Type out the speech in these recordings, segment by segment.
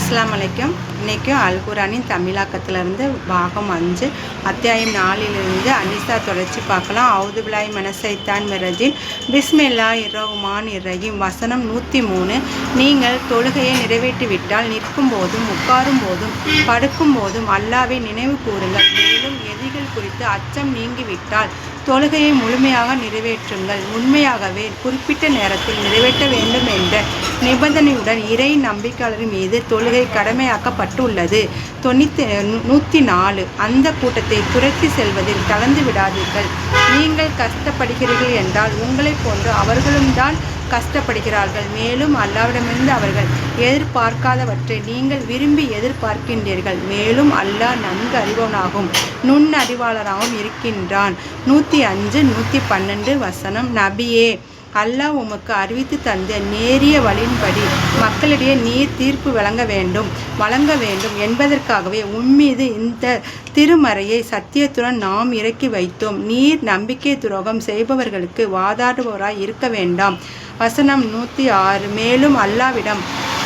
அஸ்ஸலாமு அலைக்கும். இன்றைக்கும் அல்குரானின் தமிழாக்கத்திலிருந்து பாகம் 5 அத்தியாயம் 4 அனிசா தொடர்ச்சி பார்க்கலாம். அவுது பில்லாஹி மினஷ் ஷைத்தானிர் ரஜீம். பிஸ்மில்லாஹிர் ரஹ்மானிர் ரஹீம். வசனம் 103. நீங்கள் தொழுகையை நிறைவேற்றிவிட்டால் நிற்கும் போதும் உட்காரும் போதும் படுக்கும் போதும் அல்லாஹ்வை நினைவு கூறுங்கள். மேலும் எதிரிகள் குறித்து அச்சம் நீங்கிவிட்டால் தொழுகையை முழுமையாக நிறைவேற்றுங்கள். உண்மையாகவே குறிப்பிட்ட நேரத்தில் நிறைவேற்ற வேண்டும் என்ற நிபந்தனையுடன் இறை நம்பிக்கையாளர் மீது தொழுகை கடமையாக்கப்பட்டுள்ளது. 104. அந்த கூட்டத்தை துரத்தி செல்வதில் கலந்து விடாதீர்கள். நீங்கள் கஷ்டப்படுகிறீர்கள் என்றால் உங்களைப் போன்று அவர்களும் தான் கஷ்டப்படுகிறார்கள். மேலும் அல்லாஹ்விடமிருந்து அவர்கள் எதிர்பார்க்காதவற்றை நீங்கள் விரும்பி எதிர்பார்க்கின்றீர்கள். மேலும் அல்லாஹ் நன்கு அறிபவனாகவும் நுண்ணறிவாளராகவும் இருக்கின்றான். 105 112 வசனம். நபியே, அல்லாஹ் உமக்கு அறிவித்து தந்த நேரிய வழியின்படி மக்களிடையே நீர் தீர்ப்பு வழங்க வேண்டும் என்பதற்காகவே உம்மீது இந்த திருமறையை சத்தியத்துடன் நாம் இறக்கி வைத்தோம். நீர் நம்பிக்கை துரோகம் செய்பவர்களுக்கு வாதாடுபவராய் இருக்க வேண்டாம். வசனம் 106. மேலும் அல்லாஹ்விடம்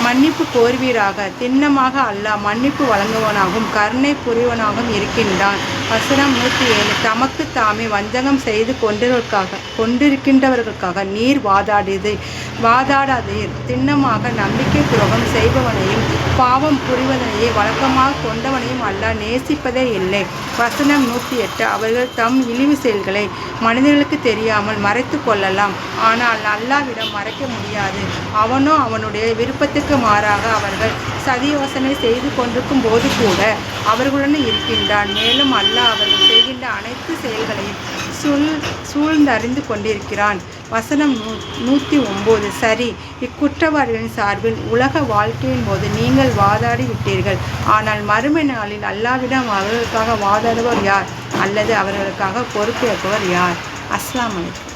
மன்னிப்பு கோருவீராக. திண்ணமாக அல்லாஹ் மன்னிப்பு வழங்குவனாகவும் கருணை புரிவனாகவும் இருக்கின்றான். வசனம் 107. தமக்கு தாமே வஞ்சகம் செய்து கொண்டிருக்கின்றவர்களுக்காக நீர் வாதாடாதீர். திண்ணமாக நம்பிக்கை துரோகம் செய்பவனையும் பாவம் புரிவதனையே வழக்கமாக கொண்டவனையும் அல்லாஹ் நேசிப்பதே இல்லை. வசனம் 108. அவர்கள் தம் இழிவு செயல்களை மனிதர்களுக்கு தெரியாமல் மறைத்து கொள்ளலாம், ஆனால் அல்லாஹ்விடம் மறைக்க முடியாது. அவனோ அவனுடைய விருப்பத்துக்கு மாறாக அவர்கள் சதி யோசனை செய்து கொண்டிருக்கும் போது கூட அவர்களுடன் இருக்கின்றான். மேலும் அல்லாஹ் அவர்கள் செய்கின்ற அனைத்து செயல்களையும் சூழ்ந்தறிந்து கொண்டிருக்கிறான். வசனம் 109. சரி, இக்குற்றவாளிகளின் சார்பில் உலக வாழ்க்கையின் போது நீங்கள் வாதாடி விட்டீர்கள். ஆனால் மறுமை நாளில் அல்லாஹ்விடம் அவர்களுக்காக வாதாடுவர் யார் அல்லது அவர்களுக்காக பொறுப்பேற்பவர் யார்? அஸ்ஸலாமு அலைக்கும்.